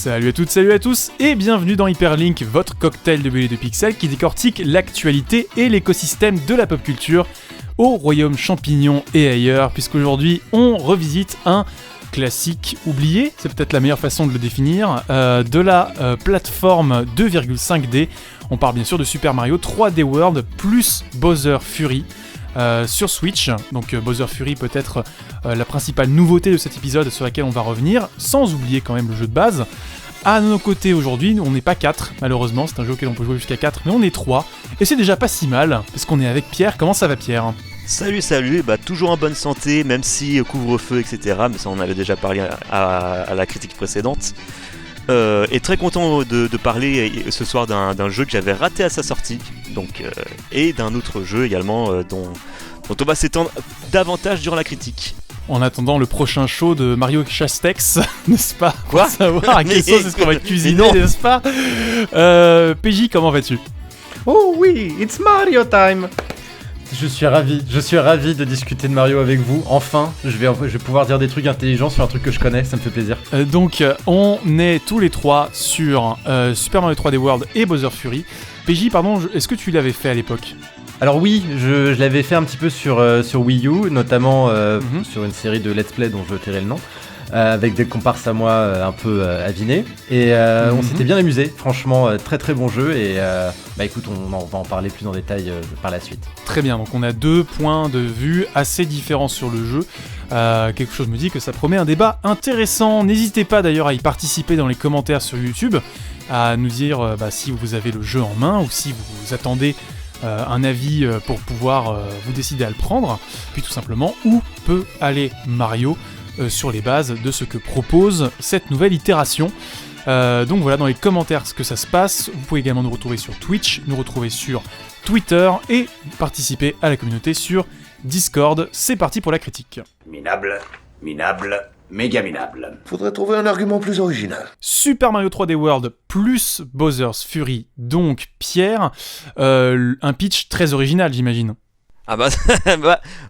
Salut à toutes, salut à tous et bienvenue dans Hyperlink, votre cocktail de BD de pixels qui décortique l'actualité et l'écosystème de la pop culture au royaume champignon et ailleurs, puisqu'aujourd'hui on revisite un classique oublié, c'est peut-être la meilleure façon de le définir, de la plateforme 2,5D. On parle bien sûr de Super Mario 3D World plus Bowser Fury sur Switch. Donc Bowser Fury peut-être la principale nouveauté de cet épisode sur laquelle on va revenir, sans oublier quand même le jeu de base. À nos côtés aujourd'hui, on n'est pas 4, malheureusement, c'est un jeu auquel on peut jouer jusqu'à 4, mais on est 3, et c'est déjà pas si mal, parce qu'on est avec Pierre. Comment ça va, Pierre ? Salut, toujours en bonne santé, même si couvre-feu, etc. Mais ça, on avait déjà parlé à la critique précédente. Et très content de parler ce soir d'un jeu que j'avais raté à sa sortie, et d'un autre jeu également dont on va s'étendre davantage durant la critique. En attendant le prochain show de Mario Castex, n'est-ce pas ? Quoi ? Pour savoir à quelle sauce est-ce qu'on va cuisiner, n'est-ce pas ? PJ, comment vas-tu ? Oh oui, it's Mario time. Je suis ravi de discuter de Mario avec vous. Enfin, je vais pouvoir dire des trucs intelligents sur un truc que je connais, ça me fait plaisir. Donc, on est tous les trois sur Super Mario 3D World et Bowser Fury. PJ, pardon, est-ce que tu l'avais fait à l'époque ? Alors oui, je l'avais fait un petit peu sur Wii U, notamment sur une série de Let's Play dont je tairai le nom, avec des comparses à moi un peu avinés. Et on s'était bien amusé, franchement, très très bon jeu. Et écoute, on va en parler plus en détail par la suite. Très bien, donc on a deux points de vue assez différents sur le jeu. Quelque chose me dit que ça promet un débat intéressant. N'hésitez pas d'ailleurs à y participer dans les commentaires sur YouTube, à nous dire si vous avez le jeu en main ou si vous attendez un avis pour pouvoir vous décider à le prendre, puis tout simplement où peut aller Mario sur les bases de ce que propose cette nouvelle itération. Donc voilà, dans les commentaires ce que ça se passe. Vous pouvez également nous retrouver sur Twitch, nous retrouver sur Twitter et participer à la communauté sur Discord. C'est parti pour la critique. Minable, méga minable. Faudrait trouver un argument plus original. Super Mario 3D World plus Bowser's Fury, donc Pierre, un pitch très original, j'imagine. Ah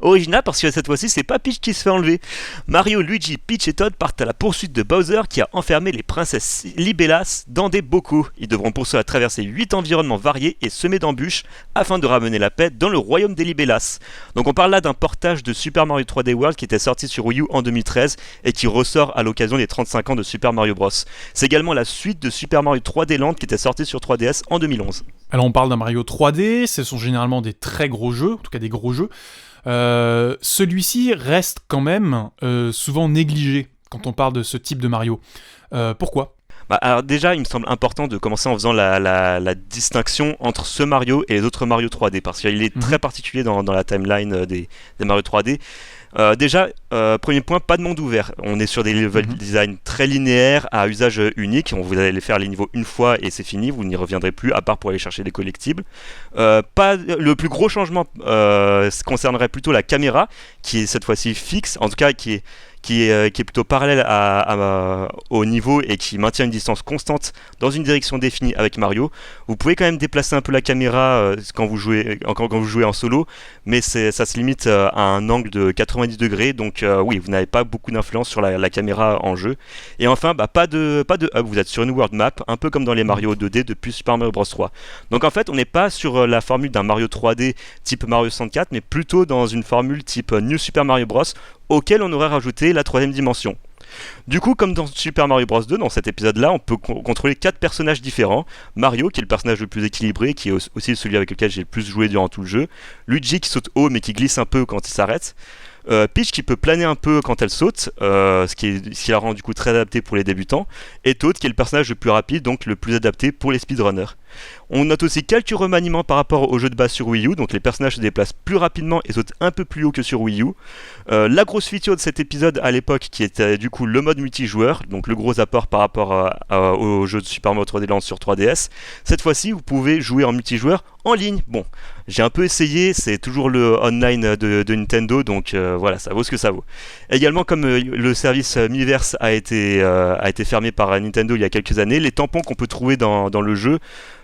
original parce que cette fois-ci c'est pas Peach qui se fait enlever. Mario, Luigi, Peach et Toad partent à la poursuite de Bowser qui a enfermé les princesses Libellas dans des bocaux. Ils devront pour cela traverser 8 environnements variés et semés d'embûches afin de ramener la paix dans le royaume des Libellas. Donc on parle là d'un portage de Super Mario 3D World qui était sorti sur Wii U en 2013 et qui ressort à l'occasion des 35 ans de Super Mario Bros. C'est également la suite de Super Mario 3D Land qui était sorti sur 3DS en 2011. Alors on parle d'un Mario 3D, ce sont généralement des très gros jeux, en tout cas des gros jeux. Celui-ci reste quand même souvent négligé quand on parle de ce type de Mario. Pourquoi ? Alors déjà, il me semble important de commencer en faisant la distinction entre ce Mario et les autres Mario 3D, parce qu'il est très particulier dans la timeline des Mario 3D. Premier point, pas de monde ouvert. On est sur des level design très linéaires à usage unique. Vous allez faire les niveaux une fois et c'est fini. Vous n'y reviendrez plus à part pour aller chercher des collectibles. Le plus gros changement concernerait plutôt la caméra, qui est cette fois-ci fixe, en tout cas qui est plutôt parallèle au niveau et qui maintient une distance constante dans une direction définie avec Mario. Vous pouvez quand même déplacer un peu la caméra quand vous jouez en solo, mais ça se limite à un angle de 90 degrés, donc oui, vous n'avez pas beaucoup d'influence sur la caméra en jeu. Et enfin, pas de hub, vous êtes sur une world map, un peu comme dans les Mario 2D depuis Super Mario Bros 3. Donc en fait, on n'est pas sur la formule d'un Mario 3D type Mario 64, mais plutôt dans une formule type New Super Mario Bros, auquel on aurait rajouté la troisième dimension. Du coup, comme dans Super Mario Bros 2, dans cet épisode-là, on peut contrôler 4 personnages différents. Mario, qui est le personnage le plus équilibré, qui est aussi celui avec lequel j'ai le plus joué durant tout le jeu. Luigi, qui saute haut, mais qui glisse un peu quand il s'arrête. Peach, qui peut planer un peu quand elle saute, ce qui la rend du coup très adapté pour les débutants. Et Toad, qui est le personnage le plus rapide, donc le plus adapté pour les speedrunners. On note aussi quelques remaniements par rapport au jeu de base sur Wii U, donc les personnages se déplacent plus rapidement et sautent un peu plus haut que sur Wii U. La grosse feature de cet épisode à l'époque, qui était du coup le mode multijoueur, donc le gros apport par rapport au jeu de Super Mario 3D Land sur 3DS. Cette fois-ci, vous pouvez jouer en multijoueur en ligne. Bon, j'ai un peu essayé, c'est toujours le online de Nintendo, donc voilà, ça vaut ce que ça vaut. Également, comme le service Miiverse a été fermé par Nintendo il y a quelques années, les tampons qu'on peut trouver dans le jeu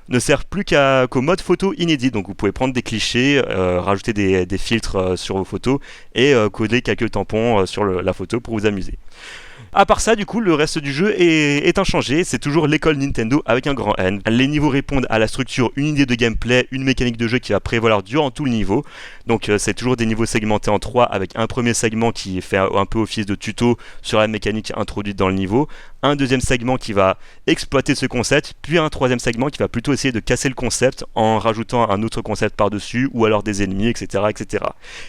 ne servent plus qu'au mode photo inédit. Donc vous pouvez prendre des clichés, rajouter des filtres sur vos photos et coder quelques tampons sur la photo pour vous amuser. À part ça, du coup, le reste du jeu est inchangé. C'est toujours l'école Nintendo avec un grand N. Les niveaux répondent à la structure, une idée de gameplay, une mécanique de jeu qui va prévaloir durant tout le niveau. Donc c'est toujours des niveaux segmentés en 3 avec un premier segment qui fait un peu office de tuto sur la mécanique introduite dans le niveau, un deuxième segment qui va exploiter ce concept, puis un troisième segment qui va plutôt essayer de casser le concept en rajoutant un autre concept par-dessus ou alors des ennemis, etc., etc.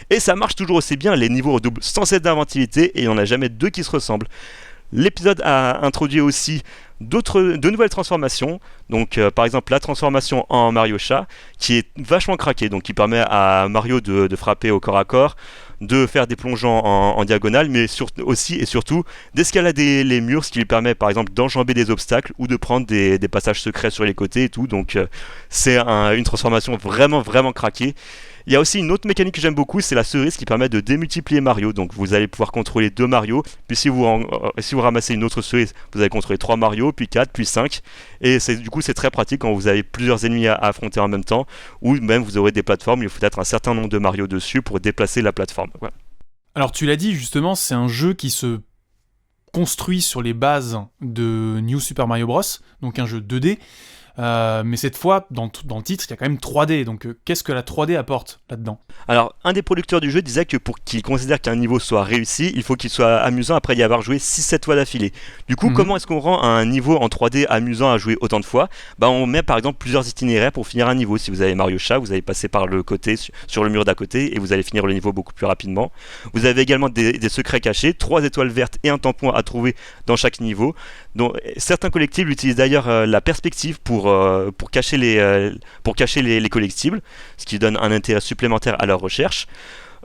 Et ça marche toujours aussi bien, les niveaux redoublent sans cesse d'inventivité et il n'y en a jamais deux qui se ressemblent. L'épisode a introduit aussi de nouvelles transformations, donc par exemple la transformation en Mario Chat qui est vachement craquée, donc qui permet à Mario de frapper au corps à corps, de faire des plongeons en diagonale, mais aussi et surtout d'escalader les murs, ce qui lui permet par exemple d'enjamber des obstacles ou de prendre des passages secrets sur les côtés et tout, donc c'est une transformation vraiment vraiment craquée. Il y a aussi une autre mécanique que j'aime beaucoup, c'est la cerise qui permet de démultiplier Mario. Donc vous allez pouvoir contrôler 2 Mario, puis si vous ramassez une autre cerise, vous allez contrôler 3 Mario, puis 4, puis 5. Et du coup c'est très pratique quand vous avez plusieurs ennemis à affronter en même temps, ou même vous aurez des plateformes, il faut être un certain nombre de Mario dessus pour déplacer la plateforme. Voilà. Alors tu l'as dit justement, c'est un jeu qui se construit sur les bases de New Super Mario Bros, donc un jeu 2D. Mais cette fois, dans le titre, il y a quand même 3D, donc qu'est-ce que la 3D apporte là-dedans ? Alors, un des producteurs du jeu disait que pour qu'il considère qu'un niveau soit réussi, il faut qu'il soit amusant après y avoir joué 6-7 fois d'affilée. Du coup, comment est-ce qu'on rend un niveau en 3D amusant à jouer autant de fois ? On met par exemple plusieurs itinéraires pour finir un niveau. Si vous avez Mario Chat, vous allez passer par le côté, sur le mur d'à côté, et vous allez finir le niveau beaucoup plus rapidement. Vous avez également des secrets cachés, 3 étoiles vertes et un tampon à trouver dans chaque niveau. Donc, certains collectibles utilisent d'ailleurs la perspective pour cacher les collectibles, ce qui donne un intérêt supplémentaire à leur recherche.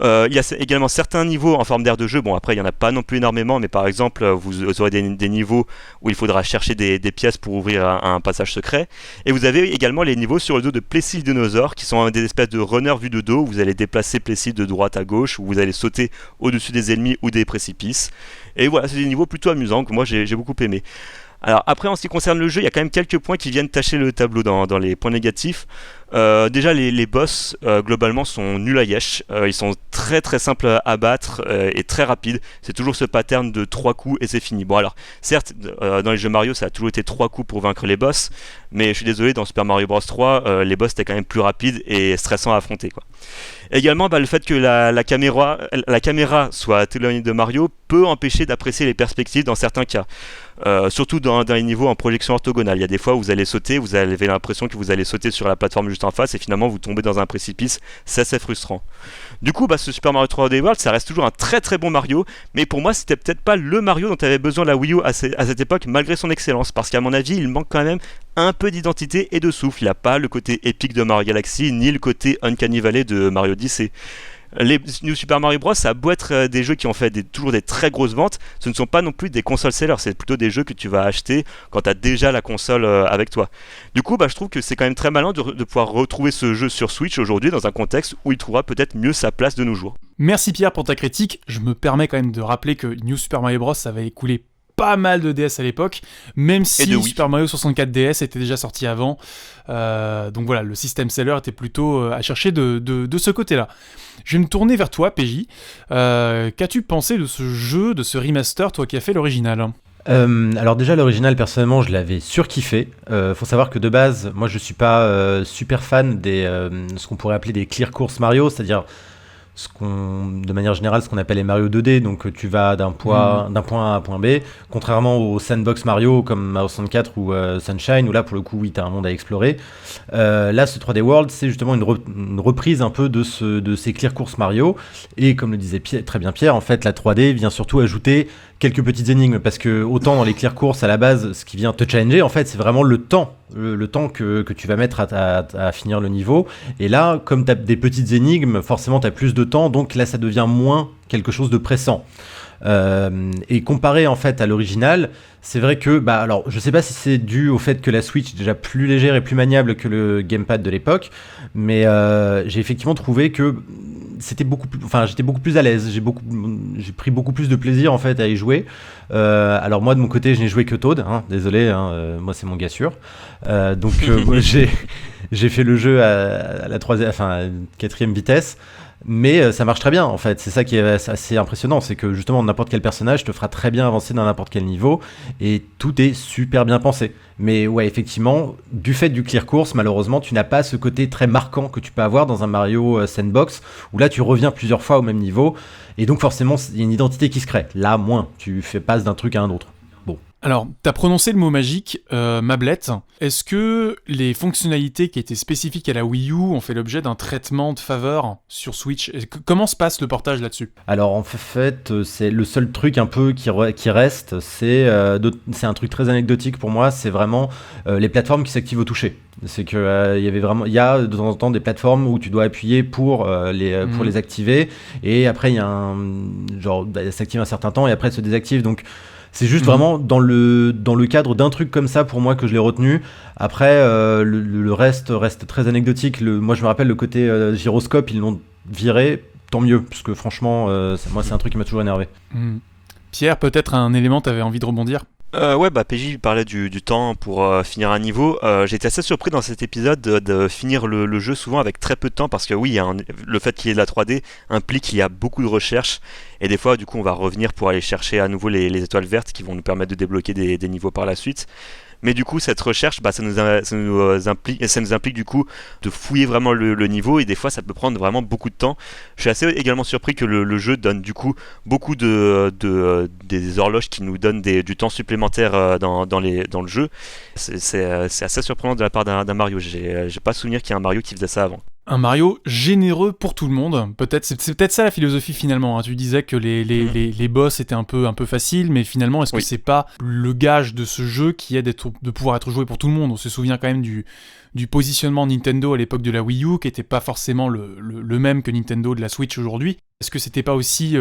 Il y a également certains niveaux en forme d'aire de jeu. Bon, après, il n'y en a pas non plus énormément, mais par exemple, vous aurez des niveaux où il faudra chercher des pièces pour ouvrir un passage secret. Et vous avez également les niveaux sur le dos de Plessis Dinosaures, qui sont des espèces de runners vus de dos, où vous allez déplacer Plessis de droite à gauche, où vous allez sauter au-dessus des ennemis ou des précipices. Et voilà, c'est des niveaux plutôt amusants que moi j'ai beaucoup aimé. Alors après, en ce qui concerne le jeu, il y a quand même quelques points qui viennent tacher le tableau dans les points négatifs. Déjà les boss globalement sont nuls à yesh, ils sont très très simples à battre et très rapides. C'est toujours ce pattern de 3 coups et c'est fini. Bon alors certes dans les jeux Mario ça a toujours été 3 coups pour vaincre les boss, mais je suis désolé, dans Super Mario Bros 3 les boss étaient quand même plus rapides et stressants à affronter quoi. Également le fait que la caméra soit éloignée de Mario peut empêcher d'apprécier les perspectives dans certains cas. Surtout dans les niveaux en projection orthogonale, il y a des fois où vous allez sauter, vous avez l'impression que vous allez sauter sur la plateforme juste en face et finalement vous tombez dans un précipice, c'est assez frustrant. Du coup ce Super Mario 3D World ça reste toujours un très très bon Mario, mais pour moi c'était peut-être pas le Mario dont avait besoin la Wii U à cette époque malgré son excellence, parce qu'à mon avis il manque quand même un peu d'identité et de souffle. Il n'a pas le côté épique de Mario Galaxy ni le côté Uncanny Valley de Mario Odyssey. Les New Super Mario Bros, ça a beau être des jeux qui ont fait toujours des très grosses ventes, ce ne sont pas non plus des consoles sellers, c'est plutôt des jeux que tu vas acheter quand tu as déjà la console avec toi. Du coup, je trouve que c'est quand même très malin de pouvoir retrouver ce jeu sur Switch aujourd'hui dans un contexte où il trouvera peut-être mieux sa place de nos jours. Merci Pierre pour ta critique, je me permets quand même de rappeler que New Super Mario Bros avait écoulé pas mal de DS à l'époque, même si Super Mario 64 DS était déjà sorti avant. Donc voilà, le système seller était plutôt à chercher de ce côté-là. Je vais me tourner vers toi, PJ. Qu'as-tu pensé de ce jeu, de ce remaster, toi qui as fait l'original ? Alors déjà l'original personnellement je l'avais surkiffé. Faut savoir que de base moi je suis pas super fan des ce qu'on pourrait appeler des clear course Mario, c'est-à-dire de manière générale ce qu'on appelle les Mario 2D, donc tu vas d'un point A à un point B, contrairement au sandbox Mario comme Mario 64 ou Sunshine, où là pour le coup oui t'as un monde à explorer. Là ce 3D World c'est justement une reprise un peu de ces clear course Mario, et comme le disait très bien Pierre, en fait la 3D vient surtout ajouter quelques petites énigmes, parce que autant dans les clear course à la base ce qui vient te challenger en fait c'est vraiment le temps que tu vas mettre à finir le niveau, et là comme tu as des petites énigmes forcément tu as plus de temps, donc là ça devient moins quelque chose de pressant. Et comparé en fait à l'original, c'est vrai que alors je sais pas si c'est dû au fait que la Switch est déjà plus légère et plus maniable que le gamepad de l'époque, mais j'ai effectivement trouvé que j'étais beaucoup plus à l'aise, j'ai pris beaucoup plus de plaisir en fait à y jouer. Alors moi de mon côté je n'ai joué que Toad, désolé, moi c'est mon gars sûr. Donc moi, j'ai fait le jeu à la 4e vitesse. Mais ça marche très bien en fait, c'est ça qui est assez impressionnant, c'est que justement n'importe quel personnage te fera très bien avancer dans n'importe quel niveau et tout est super bien pensé. Mais ouais, effectivement, du fait du clear course, malheureusement, tu n'as pas ce côté très marquant que tu peux avoir dans un Mario Sandbox où là tu reviens plusieurs fois au même niveau et donc forcément il y a une identité qui se crée. Là, moins, tu passes d'un truc à un autre. Alors, t'as prononcé le mot magique, Mablette. Est-ce que les fonctionnalités qui étaient spécifiques à la Wii U ont fait l'objet d'un traitement de faveur sur Switch ? Comment se passe le portage là-dessus ? Alors en fait, c'est le seul truc un peu qui reste, c'est un truc très anecdotique pour moi, c'est vraiment les plateformes qui s'activent au toucher. C'est que il y a de temps en temps des plateformes où tu dois appuyer pour les activer, et après il y a elles s'activent un certain temps et après elles se désactivent, donc c'est juste vraiment dans le cadre d'un truc comme ça pour moi que je l'ai retenu. Après, le reste très anecdotique. Moi, je me rappelle le côté gyroscope, ils l'ont viré, tant mieux, parce que franchement, moi, c'est un truc qui m'a toujours énervé. Pierre, peut-être un élément, t'avais envie de rebondir ? Ouais, PJ parlait du temps pour finir un niveau. J'étais assez surpris dans cet épisode de finir le jeu souvent avec très peu de temps, parce que oui, le fait qu'il y ait de la 3D implique qu'il y a beaucoup de recherche, et des fois du coup on va revenir pour aller chercher à nouveau les étoiles vertes qui vont nous permettre de débloquer des niveaux par la suite. Mais du coup, cette recherche, ça nous implique du coup de fouiller vraiment le niveau, et des fois ça peut prendre vraiment beaucoup de temps. Je suis assez également surpris que le jeu donne du coup beaucoup des horloges qui nous donnent du temps supplémentaire dans le jeu. C'est assez surprenant de la part d'un Mario. J'ai pas souvenir qu'il y ait un Mario qui faisait ça avant. Un Mario généreux pour tout le monde. C'est peut-être ça la philosophie finalement. Hein. Tu disais que les boss étaient un peu faciles, mais finalement, est-ce que c'est pas le gage de ce jeu qui est de pouvoir être joué pour tout le monde ? On se souvient quand même du positionnement Nintendo à l'époque de la Wii U, qui était pas forcément le même que Nintendo de la Switch aujourd'hui. Est-ce que c'était pas aussi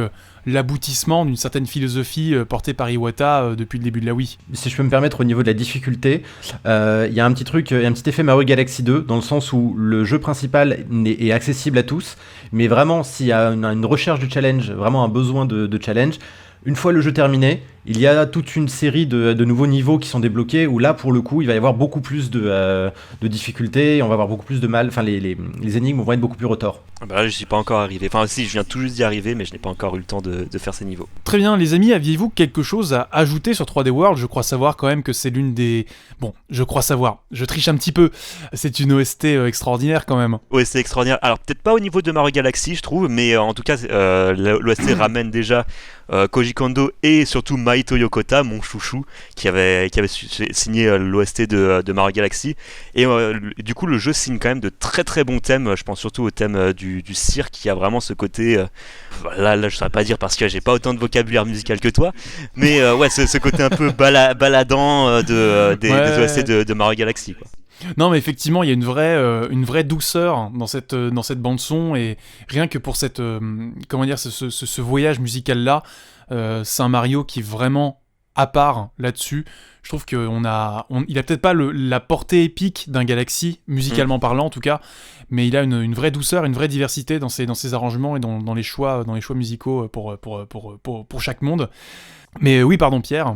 l'aboutissement d'une certaine philosophie portée par Iwata depuis le début de la Wii ? Si je peux me permettre, au niveau de la difficulté, il y a un petit effet Mario Galaxy 2, dans le sens où le jeu principal est accessible à tous, mais vraiment, s'il y a une recherche de challenge, vraiment un besoin de challenge, une fois le jeu terminé, il y a toute une série de nouveaux niveaux qui sont débloqués, où là, pour le coup, il va y avoir beaucoup plus de difficultés, on va avoir beaucoup plus de mal, enfin, les énigmes vont être beaucoup plus retors. Là, je suis pas encore arrivé. Enfin, si, je viens tout juste d'y arriver, mais je n'ai pas encore eu le temps de faire ces niveaux. Très bien, les amis, aviez-vous quelque chose à ajouter sur 3D World ? Je crois savoir quand même que c'est l'une des... Bon, je triche un petit peu. C'est une OST extraordinaire quand même. OST extraordinaire. Alors, peut-être pas au niveau de Mario Galaxy, je trouve, mais en tout cas, l'OST ramène déjà Koji Kondo et surtout Maito Yokota, mon chouchou, qui avait signé l'OST de Mario Galaxy. Et du coup, le jeu signe quand même de très très bons thèmes. Je pense surtout au thème du cirque, qui a vraiment ce côté... là, je ne saurais pas dire parce que j'ai pas autant de vocabulaire musical que toi. Mais ouais, ce côté un peu baladant des OST de Mario Galaxy, quoi. Non, mais effectivement, il y a une vraie douceur dans cette bande son, et rien que pour cette ce voyage musical là, c'est un Mario qui est vraiment à part là-dessus. Je trouve qu'il a peut-être pas la portée épique d'un Galaxy, musicalement parlant en tout cas, mais il a une vraie douceur, une vraie diversité dans ses arrangements et dans les choix musicaux pour chaque monde. Mais oui, pardon Pierre.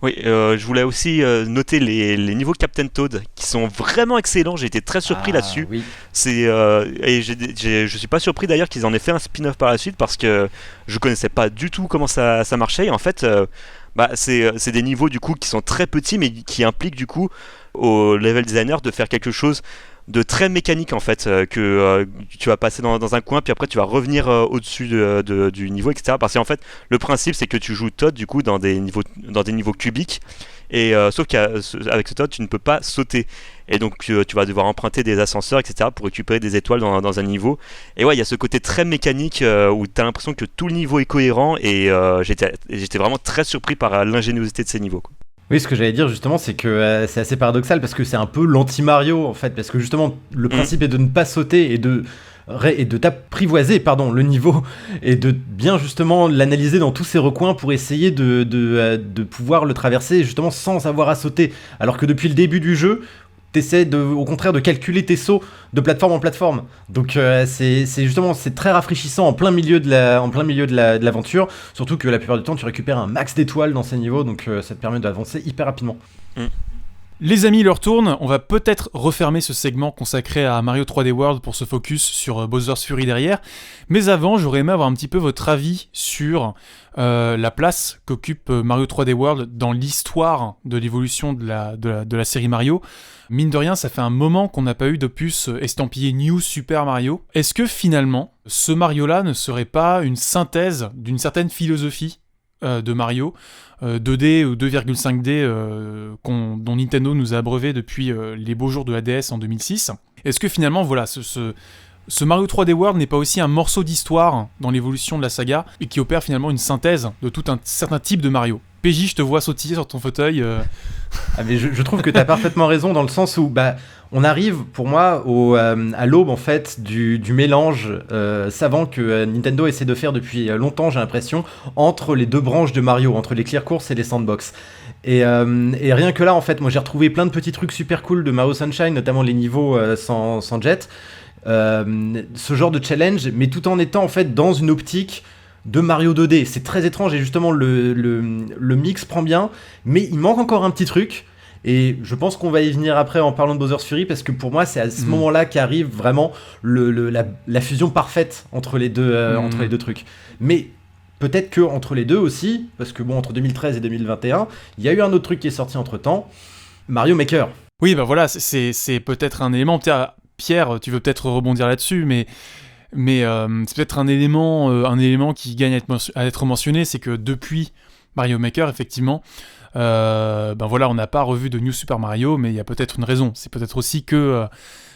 Oui, je voulais aussi noter les niveaux Captain Toad qui sont vraiment excellents. J'ai été très surpris là-dessus. Oui. Et je suis pas surpris d'ailleurs qu'ils en aient fait un spin-off par la suite, parce que je connaissais pas du tout comment ça marchait. Et en fait, c'est des niveaux du coup qui sont très petits, mais qui impliquent du coup au level designer de faire quelque chose de très mécanique en fait, que tu vas passer dans un coin, puis après tu vas revenir au-dessus du niveau, etc. Parce qu'en fait le principe c'est que tu joues Toad du coup dans des niveaux cubiques, et sauf qu'avec ce Toad tu ne peux pas sauter, et donc tu vas devoir emprunter des ascenseurs, etc. pour récupérer des étoiles dans un niveau. Et ouais, il y a ce côté très mécanique où tu as l'impression que tout le niveau est cohérent, et j'étais vraiment très surpris par l'ingéniosité de ces niveaux, quoi. Oui, ce que j'allais dire justement, c'est que c'est assez paradoxal, parce que c'est un peu l'anti-Mario en fait, parce que justement le principe est de ne pas sauter et de t'apprivoiser le niveau, et de bien justement l'analyser dans tous ses recoins pour essayer de pouvoir le traverser justement sans avoir à sauter, alors que depuis le début du jeu t'essaies au contraire de calculer tes sauts de plateforme en plateforme. Donc c'est très rafraîchissant en plein milieu de l'aventure, surtout que la plupart du temps tu récupères un max d'étoiles dans ces niveaux, donc ça te permet d'avancer hyper rapidement. Les amis, leur tourne. On va peut-être refermer ce segment consacré à Mario 3D World pour se focus sur Bowser's Fury derrière. Mais avant, j'aurais aimé avoir un petit peu votre avis sur la place qu'occupe Mario 3D World dans l'histoire de l'évolution de la série Mario. Mine de rien, ça fait un moment qu'on n'a pas eu d'opus estampillé New Super Mario. Est-ce que finalement, ce Mario-là ne serait pas une synthèse d'une certaine philosophie de Mario, 2D ou 2,5D dont Nintendo nous a abreuvé depuis les beaux jours de la DS en 2006. Est-ce que finalement, voilà, ce Mario 3D World n'est pas aussi un morceau d'histoire dans l'évolution de la saga et qui opère finalement une synthèse de tout un certain type de Mario? PJ, je te vois sautiller sur ton fauteuil. Ah mais je trouve que tu as parfaitement raison dans le sens où on arrive pour moi à l'aube en fait du mélange savant que Nintendo essaie de faire depuis longtemps, j'ai l'impression, entre les deux branches de Mario, entre les clear courses et les sandbox. Et rien que là en fait, moi j'ai retrouvé plein de petits trucs super cool de Mario Sunshine, notamment les niveaux sans jet, ce genre de challenge, mais tout en étant en fait dans une optique de Mario 2D. C'est très étrange et justement le mix prend bien, mais il manque encore un petit truc et je pense qu'on va y venir après en parlant de Bowser's Fury parce que pour moi c'est à ce moment-là qu'arrive vraiment la fusion parfaite entre les deux trucs. Mais peut-être que entre les deux aussi, parce que bon, entre 2013 et 2021, il y a eu un autre truc qui est sorti entre-temps, Mario Maker. Oui, bah voilà, c'est peut-être un élément. Pierre, tu veux peut-être rebondir là-dessus, mais c'est peut-être un élément qui gagne à être mentionné, c'est que depuis Mario Maker, effectivement, on n'a pas revu de New Super Mario, mais il y a peut-être une raison. C'est peut-être aussi que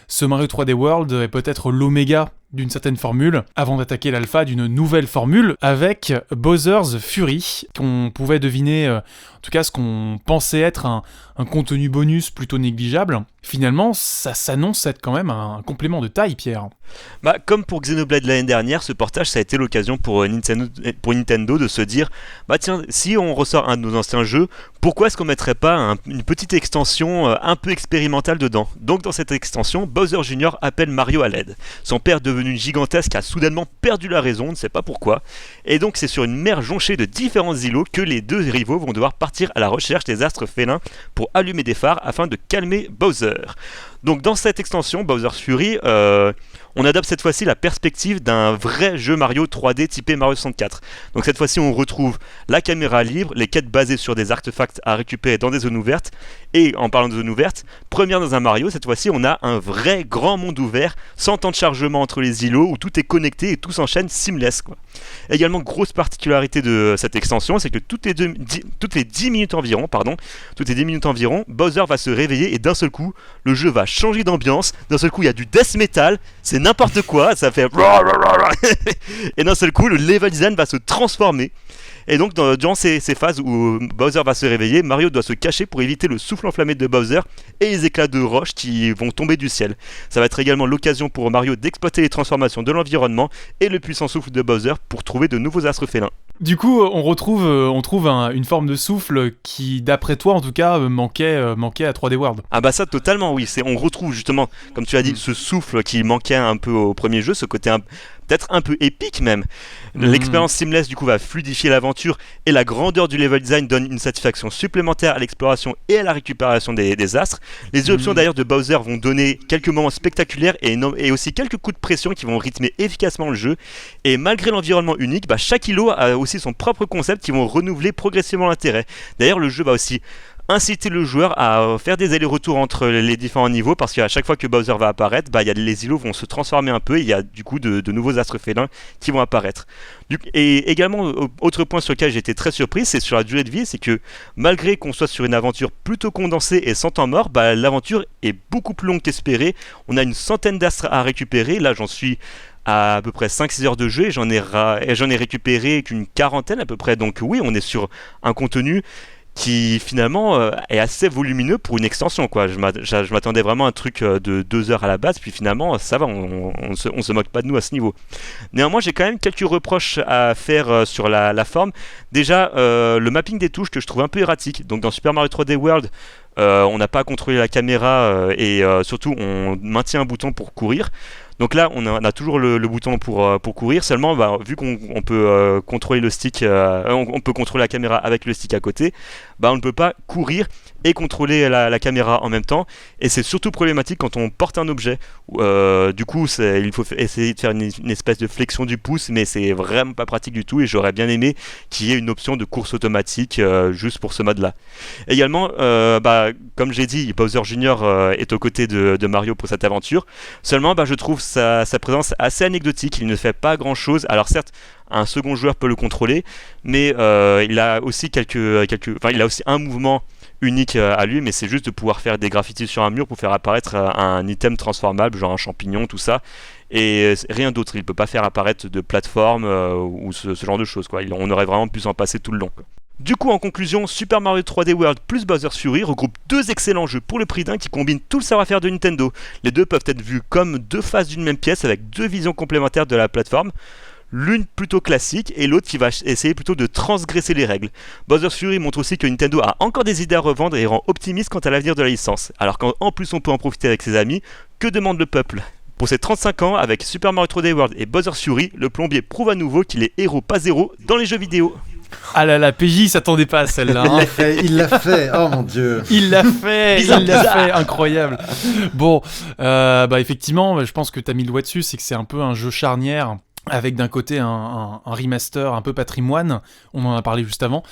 ce Mario 3D World est peut-être l'oméga d'une certaine formule, avant d'attaquer l'alpha d'une nouvelle formule, avec Bowser's Fury, qu'on pouvait deviner, en tout cas ce qu'on pensait être un contenu bonus plutôt négligeable. Finalement, ça s'annonce être quand même un complément de taille, Pierre. Comme pour Xenoblade l'année dernière, ce portage, ça a été l'occasion pour Nintendo de se dire tiens, si on ressort un de nos anciens jeux, pourquoi est-ce qu'on mettrait pas une petite extension un peu expérimentale dedans? Donc dans cette extension, Bowser Jr. appelle Mario à l'aide. Son père devenu gigantesque a soudainement perdu la raison, on ne sait pas pourquoi, et donc c'est sur une mer jonchée de différents îlots que les deux rivaux vont devoir partir à la recherche des astres félins pour allumer des phares afin de calmer Bowser. Donc dans cette extension, Bowser's Fury, on adopte cette fois-ci la perspective d'un vrai jeu Mario 3D typé Mario 64. Donc cette fois-ci on retrouve la caméra libre, les quêtes basées sur des artefacts à récupérer dans des zones ouvertes, et en parlant de zones ouvertes, première dans un Mario, cette fois-ci on a un vrai grand monde ouvert, sans temps de chargement entre les îlots, où tout est connecté et tout s'enchaîne seamless, quoi. Également, grosse particularité de cette extension, c'est que toutes les 10 minutes environ, Bowser va se réveiller et d'un seul coup, le jeu va changer d'ambiance, d'un seul coup il y a du death metal, c'est n'importe quoi, ça fait et d'un seul coup le level design va se transformer. Et donc durant ces phases où Bowser va se réveiller, Mario doit se cacher pour éviter le souffle enflammé de Bowser et les éclats de roche qui vont tomber du ciel. Ça va être également l'occasion pour Mario d'exploiter les transformations de l'environnement et le puissant souffle de Bowser pour trouver de nouveaux astres félins. Du coup, on trouve une forme de souffle qui, d'après toi en tout cas, manquait à 3D World. Ah bah ça totalement oui, on retrouve justement, comme tu as dit, ce souffle qui manquait un peu au premier jeu, ce côté peut-être un peu épique même. L'expérience seamless du coup va fluidifier l'aventure et la grandeur du level design donne une satisfaction supplémentaire à l'exploration et à la récupération des astres. Les éruptions d'ailleurs de Bowser vont donner quelques moments spectaculaires et aussi quelques coups de pression qui vont rythmer efficacement le jeu. Et malgré l'environnement unique, chaque îlot a aussi son propre concept qui vont renouveler progressivement l'intérêt. D'ailleurs le jeu va aussi inciter le joueur à faire des allers-retours entre les différents niveaux parce qu'à chaque fois que Bowser va apparaître, les îlots vont se transformer un peu et il y a du coup de nouveaux astres félins qui vont apparaître. Et également, autre point sur lequel j'ai été très surpris, c'est sur la durée de vie, c'est que malgré qu'on soit sur une aventure plutôt condensée et sans temps mort, l'aventure est beaucoup plus longue qu'espéré. On a une centaine d'astres à récupérer, là j'en suis à peu près 5-6 heures de jeu et j'en ai récupéré qu'une quarantaine à peu près, donc oui, on est sur un contenu qui finalement est assez volumineux pour une extension, quoi. Je m'attendais vraiment à un truc de 2 heures à la base, puis finalement ça va, on se moque pas de nous à ce niveau. Néanmoins j'ai quand même quelques reproches à faire sur la forme. Déjà le mapping des touches que je trouve un peu erratique, donc dans Super Mario 3D World on n'a pas à contrôler la caméra et surtout on maintient un bouton pour courir. Donc là, on a toujours le bouton pour courir. Seulement, vu qu'on peut contrôler le stick, on peut contrôler la caméra avec le stick à côté, on ne peut pas courir et contrôler la caméra en même temps. Et c'est surtout problématique quand on porte un objet. Du coup, il faut essayer de faire une espèce de flexion du pouce, mais c'est vraiment pas pratique du tout. Et j'aurais bien aimé qu'il y ait une option de course automatique juste pour ce mode-là. Également, comme j'ai dit, Bowser Jr. Est aux côtés de Mario pour cette aventure. Seulement, je trouve sa présence assez anecdotique. Il ne fait pas grand-chose. Alors certes, un second joueur peut le contrôler, mais il a aussi il a aussi un mouvement unique à lui, mais c'est juste de pouvoir faire des graffitis sur un mur pour faire apparaître un item transformable, genre un champignon, tout ça, et rien d'autre. Il peut pas faire apparaître de plateforme ou ce genre de choses, quoi. On aurait vraiment pu s'en passer tout le long, quoi. Du coup, en conclusion, Super Mario 3D World plus Bowser's Fury regroupe deux excellents jeux pour le prix d'un qui combinent tout le savoir-faire de Nintendo. Les deux peuvent être vus comme deux faces d'une même pièce avec deux visions complémentaires de la plateforme. L'une plutôt classique et l'autre qui va essayer plutôt de transgresser les règles. Bowser's Fury montre aussi que Nintendo a encore des idées à revendre et rend optimiste quant à l'avenir de la licence. Alors qu'en plus on peut en profiter avec ses amis, que demande le peuple ? Pour ses 35 ans, avec Super Mario 3D World et Bowser's Fury, le plombier prouve à nouveau qu'il est héros pas zéro dans les jeux vidéo. Ah là là, PJ s'attendait pas à celle-là. Hein. Il l'a fait, oh mon dieu. Il l'a fait, incroyable. Bon, effectivement, je pense que t'as mis le doigt dessus, c'est que c'est un peu un jeu charnière. Avec d'un côté un remaster un peu patrimoine, on en a parlé juste avant,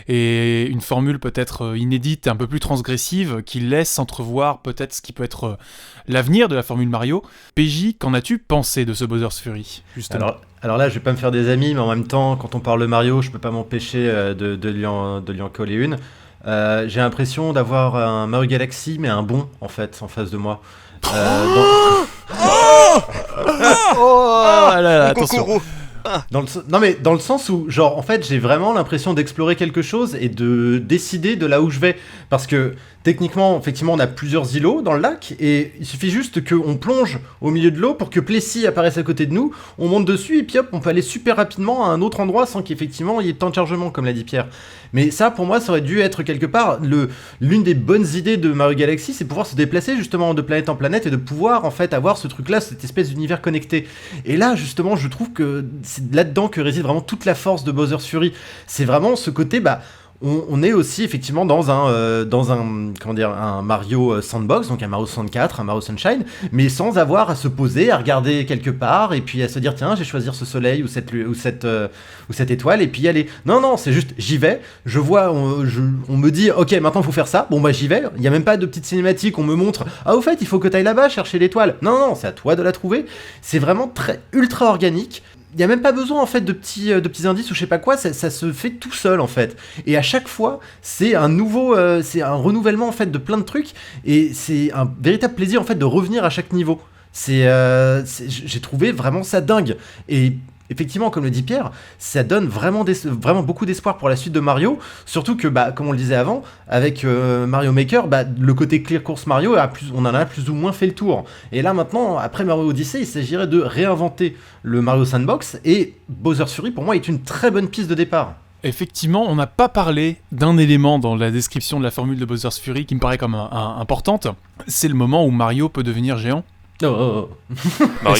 et une formule peut-être inédite, un peu plus transgressive, qui laisse entrevoir peut-être ce qui peut être l'avenir de la formule Mario. PJ, qu'en as-tu pensé de ce Bowser's Fury, justement ? Alors là, je vais pas me faire des amis, mais en même temps, quand on parle de Mario, je peux pas m'empêcher de lui en coller une. J'ai l'impression d'avoir un Mario Galaxy, mais un bon, en fait, en face de moi. Attention. Dans le sens où, genre, en fait, j'ai vraiment l'impression d'explorer quelque chose et de décider de là où je vais. Parce que, techniquement, effectivement, on a plusieurs îlots dans le lac et il suffit juste qu'on plonge au milieu de l'eau pour que Plessis apparaisse à côté de nous, on monte dessus et puis hop, on peut aller super rapidement à un autre endroit sans qu'effectivement il y ait de temps de chargement, comme l'a dit Pierre. Mais ça, pour moi, ça aurait dû être quelque part l'une des bonnes idées de Mario Galaxy, c'est pouvoir se déplacer justement de planète en planète et de pouvoir en fait avoir ce truc-là, cette espèce d'univers connecté. Et là, justement, je trouve que c'est là-dedans que réside vraiment toute la force de Bowser's Fury. C'est vraiment ce côté, on est aussi effectivement dans un Mario Sandbox, donc un Mario 64, un Mario Sunshine, mais sans avoir à se poser, à regarder quelque part et puis à se dire tiens, je vais choisir ce soleil ou cette étoile et puis y aller. Non, c'est juste j'y vais, je vois, on me dit ok, maintenant il faut faire ça, bon j'y vais, il y a même pas de petite cinématique, on me montre au fait il faut que tu ailles là-bas chercher l'étoile. Non, c'est à toi de la trouver. C'est vraiment ultra organique. Il n'y a même pas besoin en fait de petits indices ou je sais pas quoi, ça se fait tout seul en fait. Et à chaque fois, c'est un renouvellement en fait de plein de trucs et c'est un véritable plaisir en fait de revenir à chaque niveau. J'ai trouvé vraiment ça dingue. Et effectivement, comme le dit Pierre, ça donne vraiment beaucoup d'espoir pour la suite de Mario, surtout que, comme on le disait avant, avec Mario Maker, le côté Clear Course Mario, on en a plus ou moins fait le tour. Et là, maintenant, après Mario Odyssey, il s'agirait de réinventer le Mario Sandbox, et Bowser's Fury, pour moi, est une très bonne piste de départ. Effectivement, on n'a pas parlé d'un élément dans la description de la formule de Bowser's Fury qui me paraît comme importante, c'est le moment où Mario peut devenir géant. Mario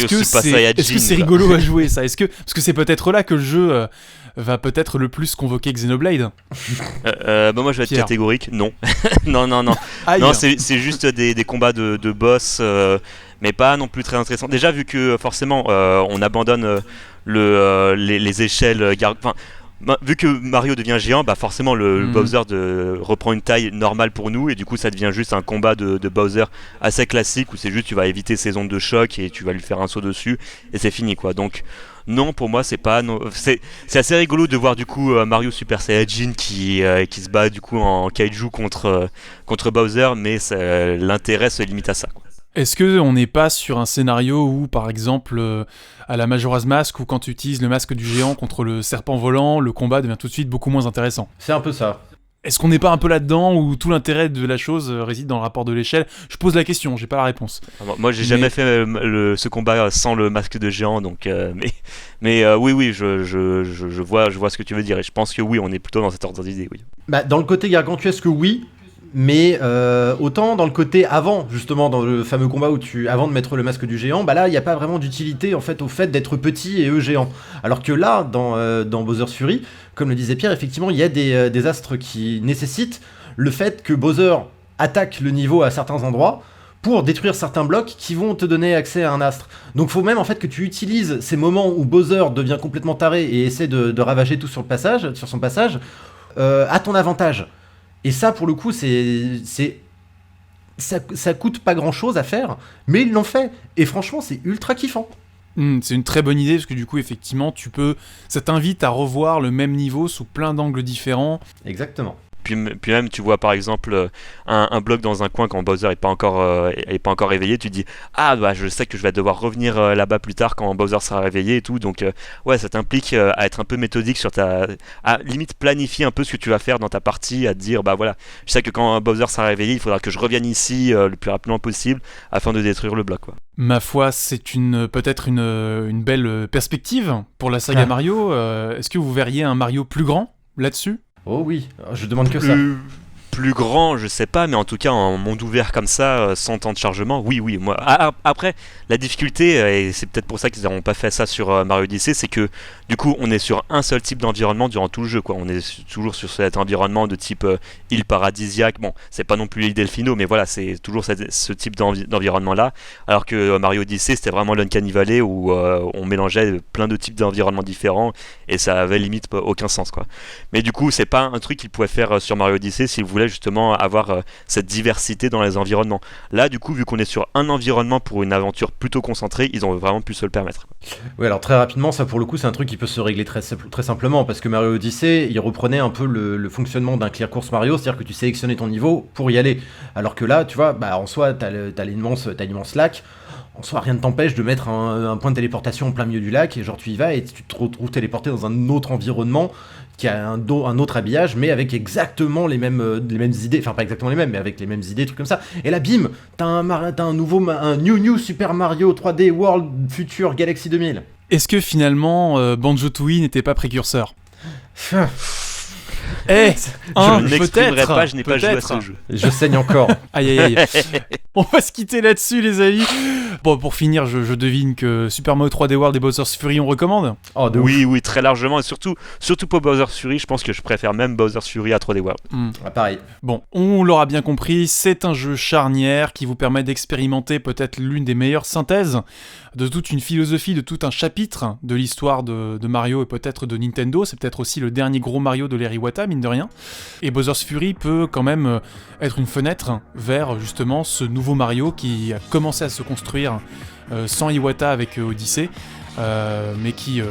Super Saiyajin. Est-ce que c'est rigolo à jouer ça ? Parce que c'est peut-être là que le jeu va peut-être le plus convoquer Xenoblade. Moi je vais être catégorique, non. non. Non, c'est juste des combats de boss, mais pas non plus très intéressants. Déjà vu que forcément on abandonne les échelles. Vu que Mario devient géant, forcément le Bowser reprend une taille normale pour nous et du coup ça devient juste un combat de Bowser assez classique où c'est juste tu vas éviter ses ondes de choc et tu vas lui faire un saut dessus et c'est fini quoi. Donc non, pour moi c'est pas c'est assez rigolo de voir du coup Mario Super Saiyajin qui se bat du coup en kaiju contre Bowser, mais l'intérêt se limite à ça quoi. Est-ce qu'on n'est pas sur un scénario où, par exemple, à la Majora's Mask, où quand tu utilises le masque du géant contre le serpent volant, le combat devient tout de suite beaucoup moins intéressant ? C'est un peu ça. Est-ce qu'on n'est pas un peu là-dedans, où tout l'intérêt de la chose réside dans le rapport de l'échelle ? Je pose la question, j'ai pas la réponse. Moi, j'ai jamais fait ce combat sans le masque de géant, donc... oui, je vois ce que tu veux dire, et je pense que oui, on est plutôt dans cet ordre d'idée, oui. Dans le côté gargantuesque, oui. Mais autant dans le côté avant, justement, dans le fameux combat où avant de mettre le masque du géant, bah là, il n'y a pas vraiment d'utilité en fait au fait d'être petit et eux géants. Alors que là, dans Bowser's Fury, comme le disait Pierre, effectivement, il y a des astres qui nécessitent le fait que Bowser attaque le niveau à certains endroits pour détruire certains blocs qui vont te donner accès à un astre. Donc faut même en fait que tu utilises ces moments où Bowser devient complètement taré et essaie de ravager tout sur son passage, à ton avantage. Et ça, pour le coup, ça coûte pas grand chose à faire, mais ils l'ont fait. Et franchement, c'est ultra kiffant. C'est une très bonne idée parce que du coup, effectivement, ça t'invite à revoir le même niveau sous plein d'angles différents. Exactement. Puis même, tu vois par exemple un bloc dans un coin quand Bowser n'est pas encore réveillé, tu te dis ah bah je sais que je vais devoir revenir là-bas plus tard quand Bowser sera réveillé et tout, donc ouais, ça t'implique à être un peu méthodique à limite planifier un peu ce que tu vas faire dans ta partie, à te dire bah voilà, je sais que quand Bowser sera réveillé, il faudra que je revienne ici le plus rapidement possible afin de détruire le bloc, quoi. Ma foi, c'est peut-être une belle perspective pour la saga Mario. Est-ce que vous verriez un Mario plus grand là-dessus ? Oh oui, je demande que ça. Plus grand, je sais pas, mais en tout cas en monde ouvert comme ça, sans temps de chargement, oui, moi. Après, la difficulté, et c'est peut-être pour ça qu'ils n'auront pas fait ça sur Mario Odyssey, c'est que du coup on est sur un seul type d'environnement durant tout le jeu, quoi. On est toujours sur cet environnement de type île paradisiaque. Bon, c'est pas non plus l'île Delfino, mais voilà, c'est toujours ce type d'environnement là. Alors que Mario Odyssey, c'était vraiment l'Uncanny Valley où on mélangeait plein de types d'environnements différents et ça avait limite aucun sens, quoi. Mais du coup, c'est pas un truc qu'ils pouvaient faire sur Mario Odyssey s'ils voulaient justement avoir cette diversité dans les environnements. Là, du coup, vu qu'on est sur un environnement pour une aventure plutôt concentrée, ils ont vraiment pu se le permettre. Oui, alors très rapidement, ça pour le coup, c'est un truc qui peut se régler très simplement, parce que Mario Odyssey, il reprenait un peu le fonctionnement d'un clear course Mario, c'est-à-dire que tu sélectionnais ton niveau pour y aller. Alors que là, tu vois, bah en soi, t'as l'immense lac. En soi, rien ne t'empêche de mettre un point de téléportation en plein milieu du lac, et genre tu y vas et tu te retrouves téléporté dans un autre environnement qui a un autre habillage, mais avec exactement les mêmes idées, enfin pas exactement les mêmes, mais avec les mêmes idées, trucs comme ça. Et là, bim, t'as un new Super Mario 3D World Future Galaxy 2000. Est-ce que finalement Banjo-Tooie n'était pas précurseur ? Je n'exprimerai pas, je n'ai pas joué à ce jeu. Je saigne encore. Aïe. On va se quitter là-dessus, les amis. Bon, pour finir, je devine que Super Mario 3D World et Bowser's Fury, on recommande ? Oui, très largement. Et surtout pour Bowser's Fury, je pense que je préfère même Bowser's Fury à 3D World. Pareil. Bon, on l'aura bien compris, c'est un jeu charnière qui vous permet d'expérimenter peut-être l'une des meilleures synthèses de toute une philosophie, de tout un chapitre de l'histoire de Mario et peut-être de Nintendo. C'est peut-être aussi le dernier gros Mario de l'ère Iwata, mine de rien. Et Bowser's Fury peut quand même être une fenêtre vers justement ce nouveau Mario qui a commencé à se construire sans Iwata avec Odyssey, mais qui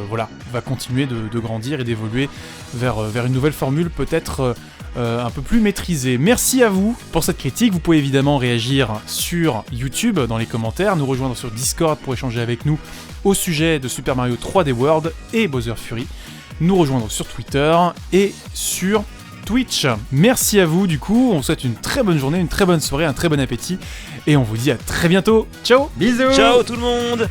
va continuer de grandir et d'évoluer vers une nouvelle formule peut-être un peu plus maîtrisée. Merci à vous pour cette critique. Vous pouvez évidemment réagir sur YouTube dans les commentaires, nous rejoindre sur Discord pour échanger avec nous au sujet de Super Mario 3D World et Bowser Fury, nous rejoindre sur Twitter et sur Twitch. Merci à vous du coup, on vous souhaite une très bonne journée, une très bonne soirée, un très bon appétit et on vous dit à très bientôt. Ciao. Bisous. Ciao tout le monde.